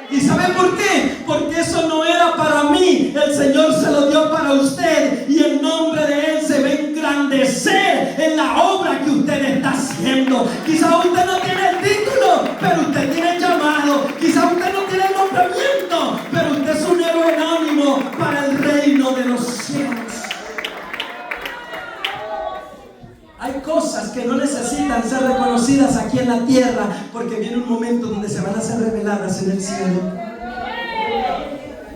Speaker 1: ¿Y sabe por qué? Porque eso no era para mí, el Señor se lo dio para usted, y el nombre de Él se va a engrandecer en la obra que usted está haciendo. Quizá usted no tiene el título, pero usted tiene el llamado. Quizá usted no tiene el nombramiento, pero usted es un héroe anónimo para el reino de los cielos. Hay cosas que no necesitan ser reconocidas aquí en la tierra, porque viene un momento donde se van a ser reveladas en el cielo.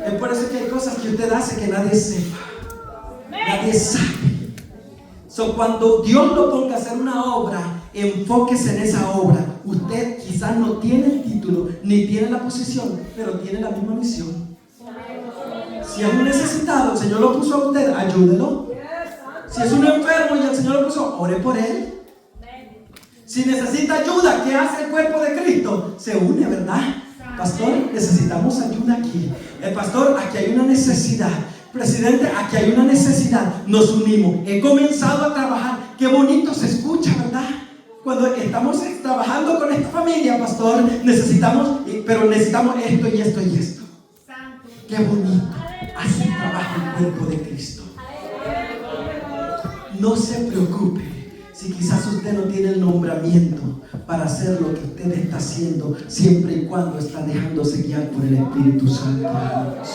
Speaker 1: Es por eso que hay cosas que usted hace que nadie sepa, nadie sabe. Cuando Dios lo ponga a hacer una obra, enfóquese en esa obra. Usted quizás no tiene el título ni tiene la posición, pero tiene la misma misión. Si es un necesitado, el Señor lo puso a usted, ayúdelo. Si es un enfermo y el Señor lo puso, ore por él. Si necesita ayuda, ¿qué hace el cuerpo de Cristo? Se une, ¿verdad? Pastor, necesitamos ayuda aquí. El pastor, aquí hay una necesidad. Presidente, aquí hay una necesidad. Nos unimos. He comenzado a trabajar. Qué bonito se escucha, ¿verdad? Cuando estamos trabajando con esta familia, pastor, necesitamos esto y esto y esto. Qué bonito. Así trabaja el cuerpo de Cristo. No se preocupe si quizás usted no tiene el nombramiento para hacer lo que usted está haciendo, siempre y cuando está dejándose guiar por el Espíritu Santo de Dios.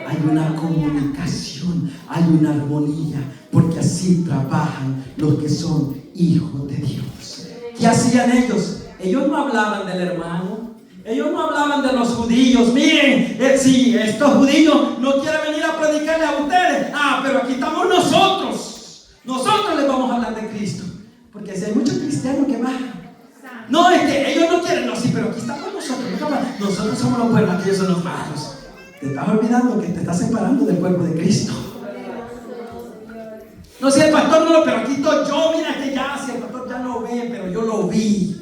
Speaker 1: Hay una comunicación, hay una armonía, porque así trabajan los que son hijos de Dios. ¿Qué hacían ellos? Ellos no hablaban del hermano, ellos no hablaban de los judíos. Miren, si estos judíos no quieren venir a predicarle a ustedes, pero aquí estamos nosotros les vamos a hablar de Cristo. Porque si hay muchos cristianos que van, no, es que ellos no quieren, no, sí, pero aquí estamos nosotros somos los buenos, aquellos son los malos. Te estás olvidando que te estás separando del cuerpo de Cristo. No, si el pastor no lo, pero aquí estoy yo, mira que ya, si el pastor ya no ve, pero yo lo vi.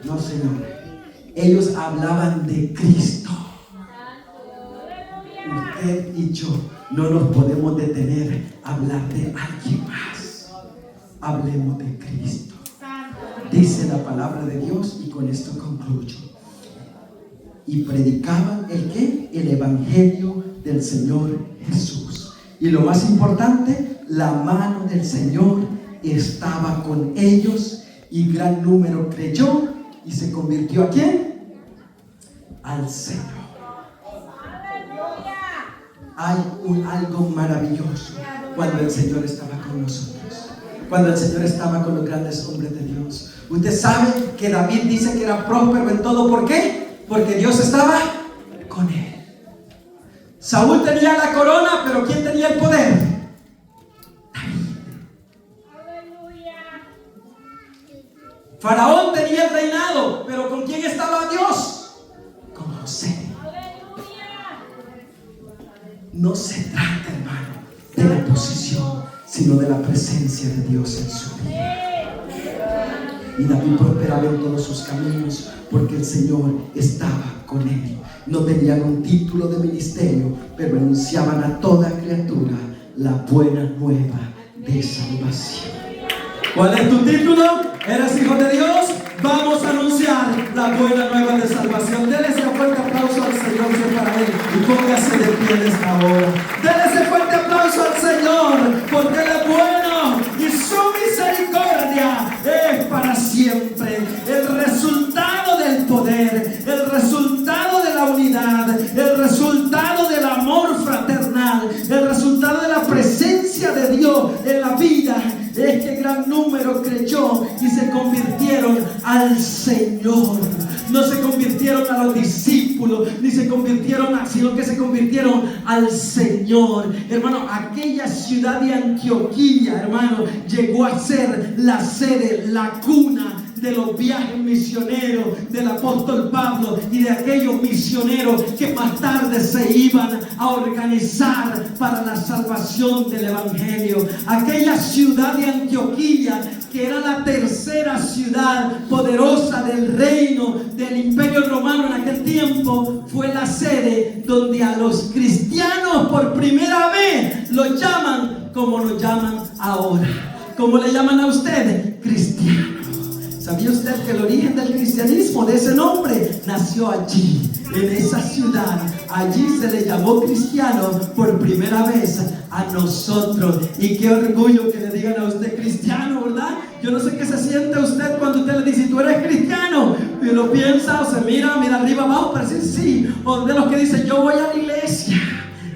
Speaker 1: No, Señor, ellos hablaban de Cristo. Usted y yo no nos podemos detener a hablar de alguien más. Hablemos de Cristo. Dice la palabra de Dios, y con esto concluyo. y predicaban ¿el qué? El evangelio del Señor Jesús. Y lo más importante, la mano del Señor estaba con ellos y gran número creyó y se convirtió ¿a quién? Al Señor. Hay algo maravilloso cuando el Señor estaba con nosotros, cuando el Señor estaba con los grandes hombres de Dios. Usted sabe que David dice que era próspero en todo. ¿Por qué? Porque Dios estaba con él. Saúl tenía la corona, pero ¿quién tenía el poder? David. Faraón tenía el reinado, pero ¿con quién estaba Dios? Con José. No se trata, hermano, de la posición, sino de la presencia de Dios en su vida. Y David prosperaba en todos sus caminos porque el Señor estaba con él. No tenían un título de ministerio, pero anunciaban a toda criatura la buena nueva de salvación. ¿Cuál es tu título? ¿Eres hijo de Dios? Vamos a anunciar la buena nueva de salvación. Dele ese fuerte aplauso al Señor para él y póngase de pie en esta hora. Dele ese fuerte aplauso al Señor porque Él es bueno y su misericordia es para siempre. El resultado del poder, el resultado de la unidad, el resultado del amor fraternal, el resultado de la presencia de Dios en la vida es que gran número creyó y se convirtieron al Señor. No se convirtieron a los discípulos, ni se convirtieron sino que se convirtieron al Señor. Hermano, aquella ciudad de Antioquía, hermano, llegó a ser la sede, la cuna de los viajes misioneros del apóstol Pablo y de aquellos misioneros que más tarde se iban a organizar para la salvación del evangelio. Aquella ciudad de Antioquía, que era la tercera ciudad poderosa del reino del Imperio Romano en aquel tiempo, fue la sede donde a los cristianos por primera vez los llaman como nos llaman ahora. ¿Cómo le llaman a usted? Cristiano. ¿Sabía usted que el origen del cristianismo, de ese nombre, nació allí, en esa ciudad? Allí se le llamó cristiano por primera vez a nosotros. Y qué orgullo que le digan a usted cristiano, ¿verdad? Yo no sé qué se siente usted cuando usted le dice, ¿tú eres cristiano? Y lo piensa o se mira arriba abajo para decir sí. O de los que dicen, yo voy a la iglesia.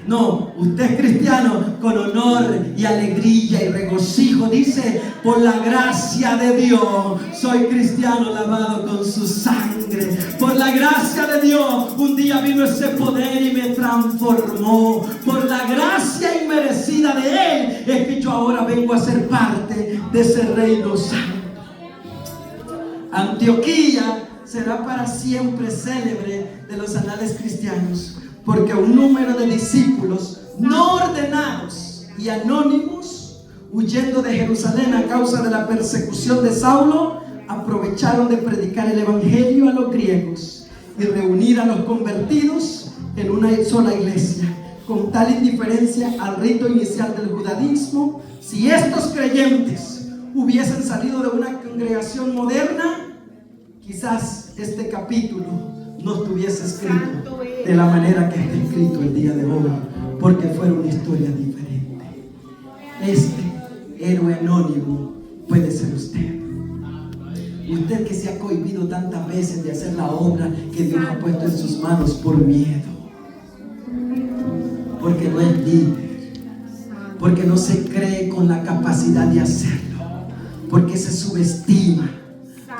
Speaker 1: No, usted es cristiano con honor y alegría y regocijo. Dice, por la gracia de Dios soy cristiano lavado con su sangre. Por la gracia de Dios un día vino ese poder y me transformó. Por la gracia inmerecida de Él es que yo ahora vengo a ser parte de ese reino santo. Antioquía será para siempre célebre de los anales cristianos, porque un número de discípulos no ordenados y anónimos, huyendo de Jerusalén a causa de la persecución de Saulo, aprovecharon de predicar el evangelio a los griegos y reunir a los convertidos en una sola iglesia. Con tal indiferencia al rito inicial del judaísmo, si estos creyentes hubiesen salido de una congregación moderna, quizás este capítulo no estuviese escrito de la manera que está escrito el día de hoy, porque fuera una historia diferente. Este héroe anónimo puede ser usted. Usted que se ha cohibido tantas veces de hacer la obra que Dios ha puesto en sus manos por miedo, porque no es líder, porque no se cree con la capacidad de hacerlo, porque se subestima,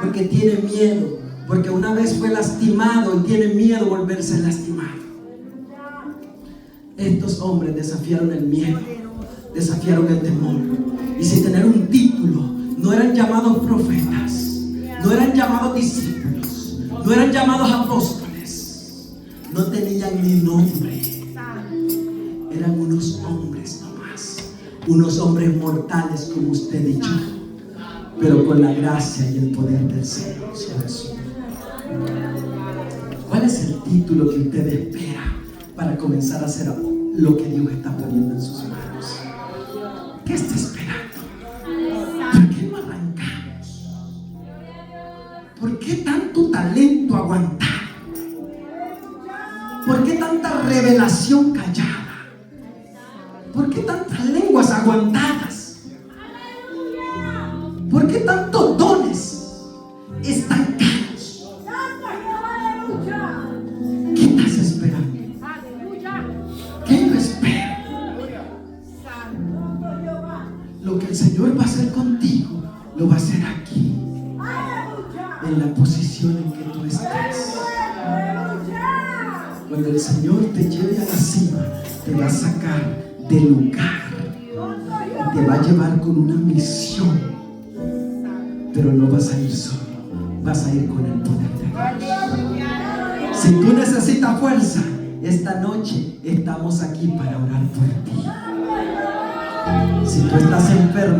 Speaker 1: porque tiene miedo, porque una vez fue lastimado y tiene miedo de volverse lastimado. Estos hombres desafiaron el miedo, desafiaron el temor. Y sin tener un título, no eran llamados profetas, no eran llamados discípulos, no eran llamados apóstoles, no tenían ni nombre. Eran unos hombres nomás, unos hombres mortales como usted y yo, pero con la gracia y el poder del Señor sobre su vida. ¿Cuál es el título que usted espera para comenzar a hacer lo que Dios está poniendo en sus manos? ¿Qué está esperando? ¿Por qué no arrancamos? ¿Por qué tanto talento aguantar? ¿Por qué tanta revelación callada? ¿Por qué tantas lenguas aguantadas? ¿Por qué tantos dones estancados? ¿Qué estás esperando? ¿Qué yo espero? Lo que el Señor va a hacer contigo, lo va a hacer aquí, en la posición en que tú estás. Cuando el Señor te lleve a la cima, te va a sacar del lugar, te va a llevar con una misión, pero no vas a ir solo, vas a ir con el poder de Dios. Si tú necesitas fuerza, esta noche estamos aquí para orar por ti. Si tú estás enfermo,